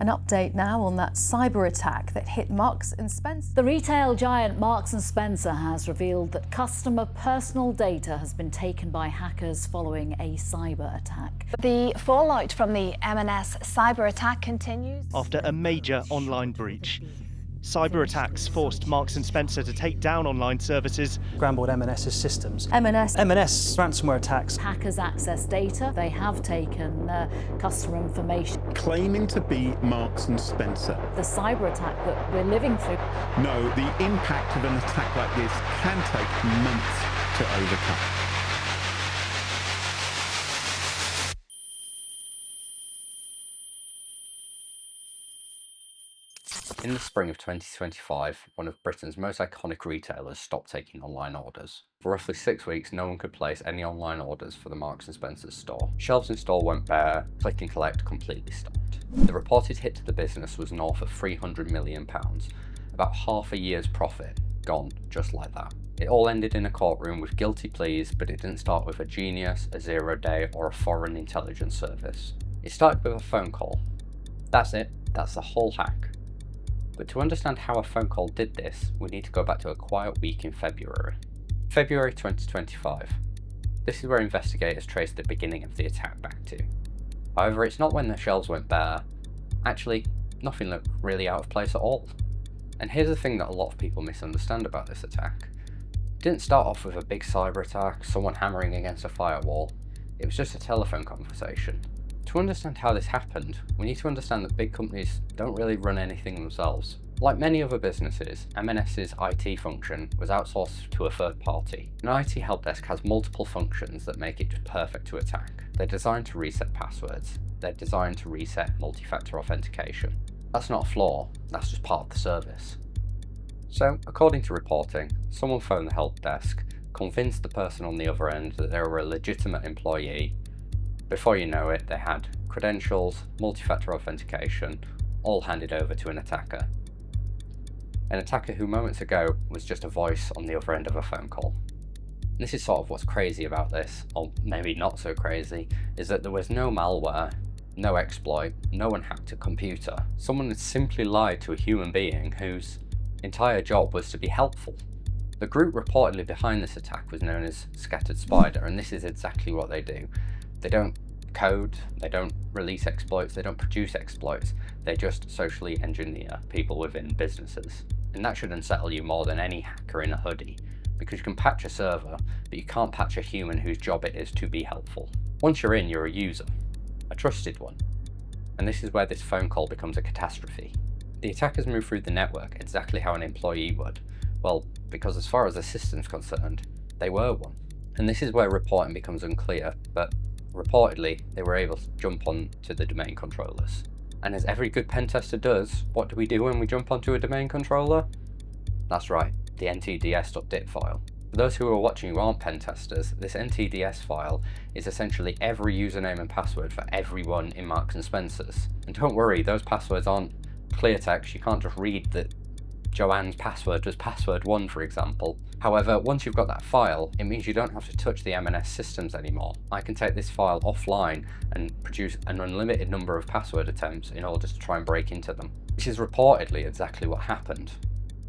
An update now on that cyber attack that hit Marks & Spencer. The retail giant Marks & Spencer has revealed that customer personal data has been taken by hackers following a cyber attack. The fallout from the M&S cyber attack continues. After a major online breach, cyber attacks forced Marks & Spencer to take down online services. Scrambled M&S's systems. M&S ransomware attacks. Hackers access data. They have taken customer information. Claiming to be Marks & Spencer. The cyber attack that we're living through. No, the impact of an attack like this can take months to overcome. In the spring of 2025, one of Britain's most iconic retailers stopped taking online orders. For roughly 6 weeks, no one could place any online orders for the Marks & Spencer store. Shelves in store went bare, click and collect completely stopped. The reported hit to the business was north of £300 million, about half a year's profit, gone just like that. It all ended in a courtroom with guilty pleas, but it didn't start with a genius, a 0-day, or a foreign intelligence service. It started with a phone call. That's it, that's the whole hack. But to understand how a phone call did this, we need to go back to a quiet week in February. February 2025. This is where investigators trace the beginning of the attack back to. However, it's not when the shelves went bare. Actually, nothing looked really out of place at all. And here's the thing that a lot of people misunderstand about this attack. It didn't start off with a big cyber attack, someone hammering against a firewall. It was just a telephone conversation. To understand how this happened, we need to understand that big companies don't really run anything themselves. Like many other businesses, M&S's IT function was outsourced to a third party. An IT help desk has multiple functions that make it perfect to attack. They're designed to reset passwords. They're designed to reset multi-factor authentication. That's not a flaw, that's just part of the service. So, according to reporting, someone phoned the help desk, convinced the person on the other end that they were a legitimate employee. Before you know it, they had credentials, multi-factor authentication, all handed over to an attacker. An attacker who moments ago was just a voice on the other end of a phone call. And this is sort of what's crazy about this, or maybe not so crazy, is that there was no malware, no exploit, no one hacked a computer. Someone had simply lied to a human being whose entire job was to be helpful. The group reportedly behind this attack was known as Scattered Spider, and this is exactly what they do. They don't code, they don't release exploits, they don't produce exploits, they just socially engineer people within businesses. And that should unsettle you more than any hacker in a hoodie, because you can patch a server, but you can't patch a human whose job it is to be helpful. Once you're in, you're a user, a trusted one. And this is where this phone call becomes a catastrophe. The attackers move through the network exactly how an employee would. Well, because as far as the system's concerned, they were one. And this is where reporting becomes unclear, but reportedly, they were able to jump on to the domain controllers. And as every good pen tester does, what do we do when we jump onto a domain controller? That's right, the NTDS.dit file. For those who are watching who aren't pen testers, this NTDS file is essentially every username and password for everyone in Marks & Spencer's. And don't worry, those passwords aren't clear text. You can't just read that Joanne's password was password 1, for example. However, once you've got that file, it means you don't have to touch the M&S systems anymore. I can take this file offline and produce an unlimited number of password attempts in order to try and break into them. Which is reportedly exactly what happened.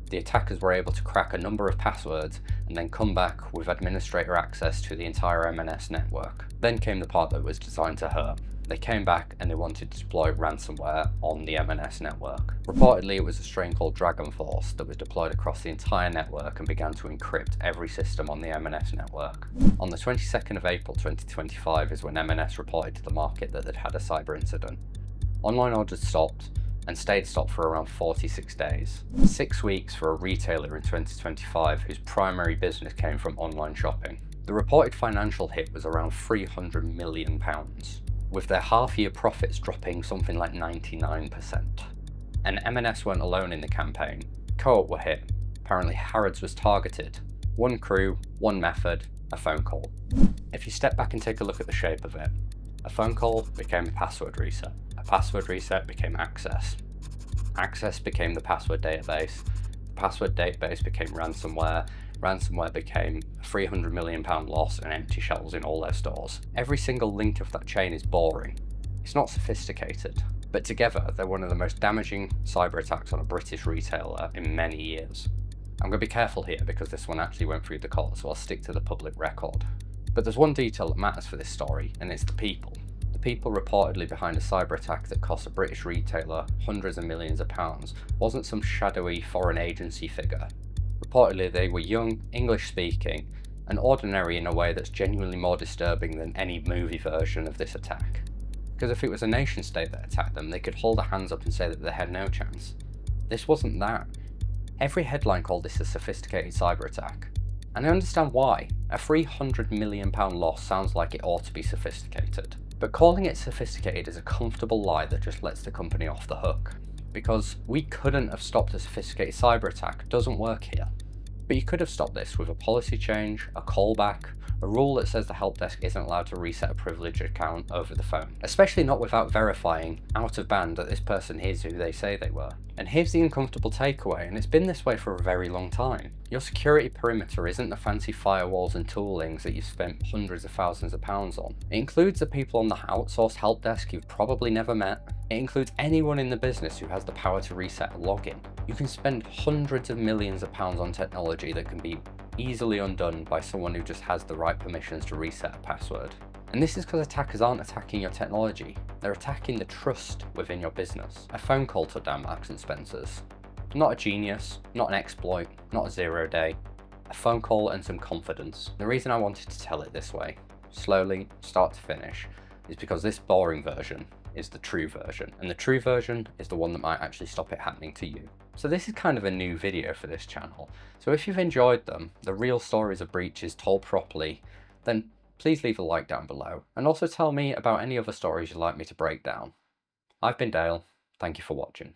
The attackers were able to crack a number of passwords and then come back with administrator access to the entire M&S network. Then came the part that was designed to hurt. They came back and they wanted to deploy ransomware on the M&S network. Reportedly, it was a strain called DragonForce that was deployed across the entire network and began to encrypt every system on the M&S network. On the 22nd of April 2025 is when M&S reported to the market that they'd had a cyber incident. Online orders stopped and stayed stopped for around 46 days. 6 weeks for a retailer in 2025 whose primary business came from online shopping. The reported financial hit was around £300 million. With their half-year profits dropping something like 99%. And M&S weren't alone in the campaign. Co-op were hit. Apparently Harrods was targeted. One crew, one method, a phone call. If you step back and take a look at the shape of it, a phone call became a password reset. A password reset became access. Access became the password database. The password database became ransomware. Ransomware became a £300 million loss and empty shelves in all their stores. Every single link of that chain is boring. It's not sophisticated. but together they're one of the most damaging cyber attacks on a British retailer in many years. I'm going to be careful here because this one actually went through the court, so I'll stick to the public record. But there's one detail that matters for this story, and it's the people. The people reportedly behind a cyber attack that cost a British retailer hundreds of millions of pounds wasn't some shadowy foreign agency figure. Reportedly they were young, English speaking, and ordinary in a way that's genuinely more disturbing than any movie version of this attack. Because if it was a nation state that attacked them, they could hold their hands up and say that they had no chance. This wasn't that. Every headline called this a sophisticated cyber attack. And I understand why. A £300 million loss sounds like it ought to be sophisticated. But calling it sophisticated is a comfortable lie that just lets the company off the hook. Because we couldn't have stopped a sophisticated cyber attack doesn't work here. But you could have stopped this with a policy change, a callback, a rule that says the help desk isn't allowed to reset a privileged account over the phone. Especially not without verifying out of band that this person is who they say they were. And here's the uncomfortable takeaway, and it's been this way for a very long time. Your security perimeter isn't the fancy firewalls and toolings that you've spent hundreds of thousands of pounds on. It includes the people on the outsourced help desk you've probably never met. It includes anyone in the business who has the power to reset a login. You can spend hundreds of millions of pounds on technology that can be easily undone by someone who just has the right permissions to reset a password. And this is because attackers aren't attacking your technology, they're attacking the trust within your business. A phone call took down Marks & Spencer's. Not a genius, not an exploit, not a 0 day. A phone call and some confidence. The reason I wanted to tell it this way, slowly, start to finish, is because this boring version is the true version, and the true version is the one that might actually stop it happening to you. So this is kind of a new video for this channel, so if you've enjoyed them, the real stories of breaches told properly, then please leave a like down below, and also tell me about any other stories you'd like me to break down. I've been Dale, thank you for watching.